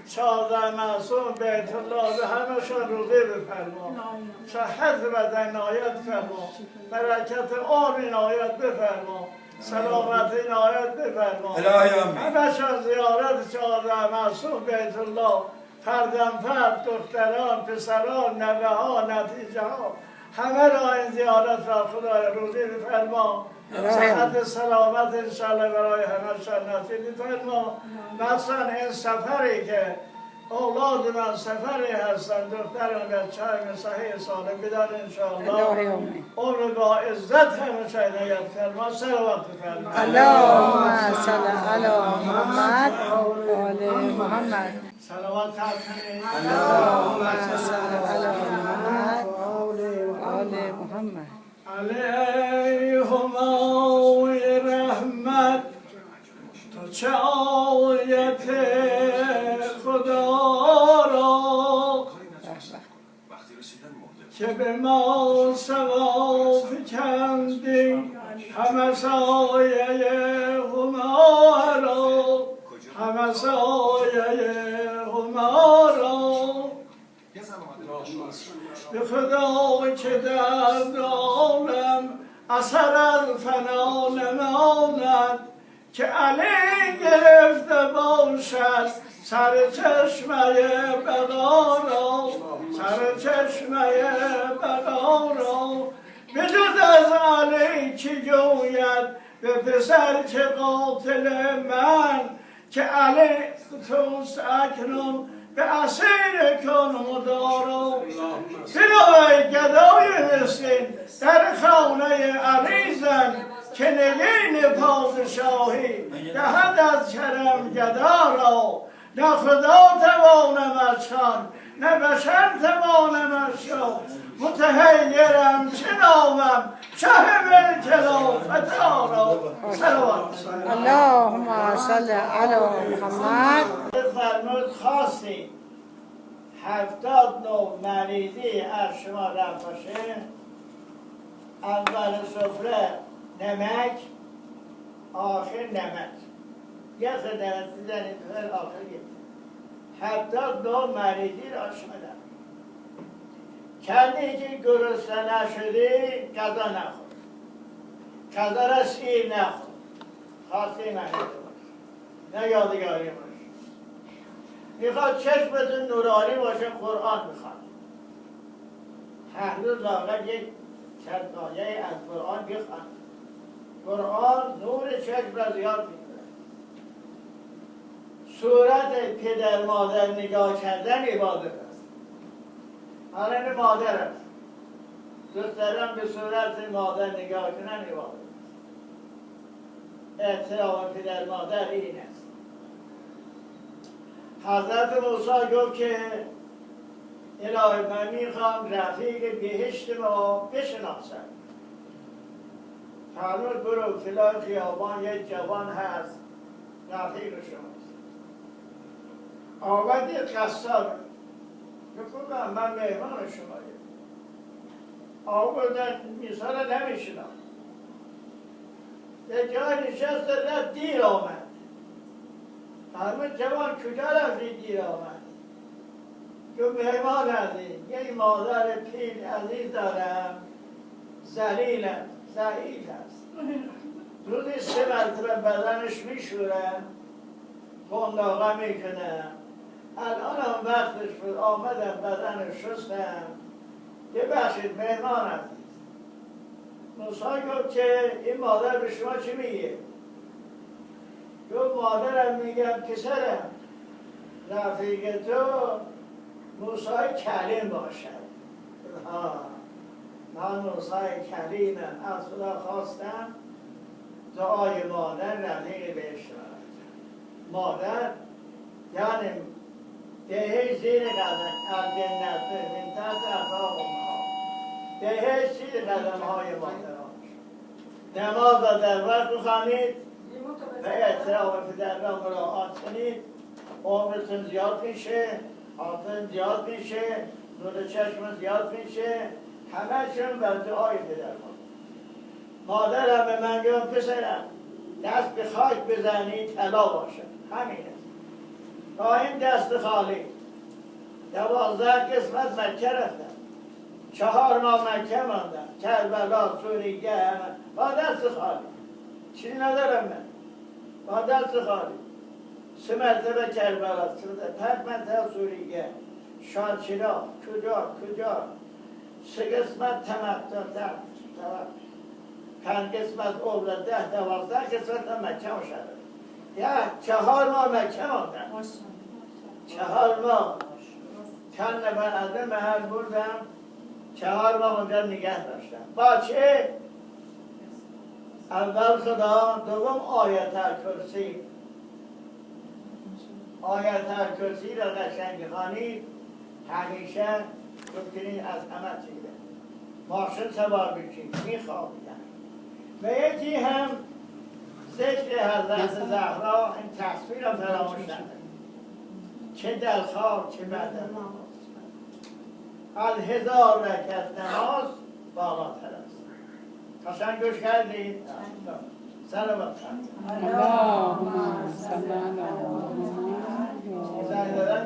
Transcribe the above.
14 معصوم بیت الله به همشان روزی بفرما، صحت بدن عنایت فرما، برکت آب عنایت بفرما، سلامت عنایت بفرما. همشان زیارت 14 معصوم بیت الله، فردم فرد، دختران، پسران، نوه ها، نتیجه ها، همه را این زیارت را خدای روزی بفرما، صحت سلامت انشاءالله برای همشان نصیب بفرما. مثلا این سفری که اولاد من سفری هستند، دخترم بچه‌ام صحیح سالم بدار انشاءالله، عمر با عزت همیشه عنایت فرما، صلوات بفرما. اللهم صل علی محمد و آل محمد. صلوات کنید. اللهم صل علی محمد و آل محمد. علیهم آوی رحمت، تو چه آیت خدا را که به ما ثواب کندی، همه سایه هما را، همه سایه هما را. به خدا که در عالم اثر از فنا نماند، که علی گرفته باشد سر چشمه بقا را، سر چشمه بقا را. به جز از علی کی جوید به پسر که قاتل من، که علی توست اکنون به اسیر کن مدارا. سرای گدای مسکین در خانه علی زن، که نگین پادشاهی دهد از کرم گدا را. نه خدا توانمش خواند، نه بشر توانمش یافت، متحیرم چه نامم شه بالکلا فتا را. صلوات اللهم صل علی محمد. فرمود خواستیم 79 مریضی از شما رفت باشه. اول سفره نمک، آخر نمک، یه خدمت دیدن این آخر گفت 79 مریضی را شدن. کردی که گرسنه نشدی غذا نخور، غذا را سیر نخور، خواستی مریض باش، نه یادگاری باش. میخواد چشمتون نورانی باشه، قرآن میخواد. هر روز لااقل یک چند آیه از قرآن بخوان. قرآن نور چشم را زیاد میکنه. صورت پدر مادر نگاه کردن عبادت است. حالا این مادر است، دوست دارم به صورت مادر نگاه کنن عبادت است. احترام پدر مادر این است. حضرت موسی گفت که الهی من میخوام رفیق بهشت ما بشناسم. فرمود برو فلان خیابان یک جوان هست رفیق شماست. آمد یک قصاب گفتم من مهمان شمایم. آوردن میسا را نمیشنم. یک جای نشست رفت دیر آمد. فرمود جوان کجا رفتی دیر آمد؟ گفت مهمان هستیم، یک مادر پیل عزیز دارم، ذلیل است، ضعیف است. روزی 3 مرتبه بدنش میشورم، قنداقه میکنم. الان هم وقتش بود، آمدم بدنش شستم. ببخشید مهمان هستید. موسی گفت که این مادر به شما چی میگه؟ گفت مادرم میگم پسرم رفیق تو موسی کلیم باشد. من موسی کلیمم، از خدا خواستم دعای مادر رفیق بهش شد. مادر یعنی دهش زیر قدم الجنت من تحت اقدام امهات، دهش زیر قدم های مادران. نماز را در وقت بخوانید و احترام پدر را مراعات کنید، عمرتون زیاد میشه، حالتون زیاد میشه، نور چشم زیاد میشه. همه‌شون بر دعای پدر مادرم به من گفت پسرم دست به خاک بزنی طلا باشد. همین است. با این دست خالی 12 قسمت مکه رفتم 4 ماه مکه ماندم کربلا سوریه همه با دست خالی چی ندارم من با دست خالی 3 مرتبه کربلا 5 مرتبه سوریه شادشیرا کجا 3 قسمت تمتع 5 قسمت عمره 10 12 قسمت مکه مشرف 4 ماه مکه ماندم 4 ماه چند نفر از این محل بردم 4 ماه اونجا نگه داشتم با چه؟ اول خدا دوم آیت الکرسی آیت الکرسی را قشنگ خوانید همیشه دکترین از همه چیزه ماشین سوار بشید میخوابیدن و یکی هم ذکر حضرت زهرا این تصویر هم فراموش نکنید چه دلخواه چه بدن 1000 رکعت نماز بالاتر است قشنگ گوش کردید؟ سلامت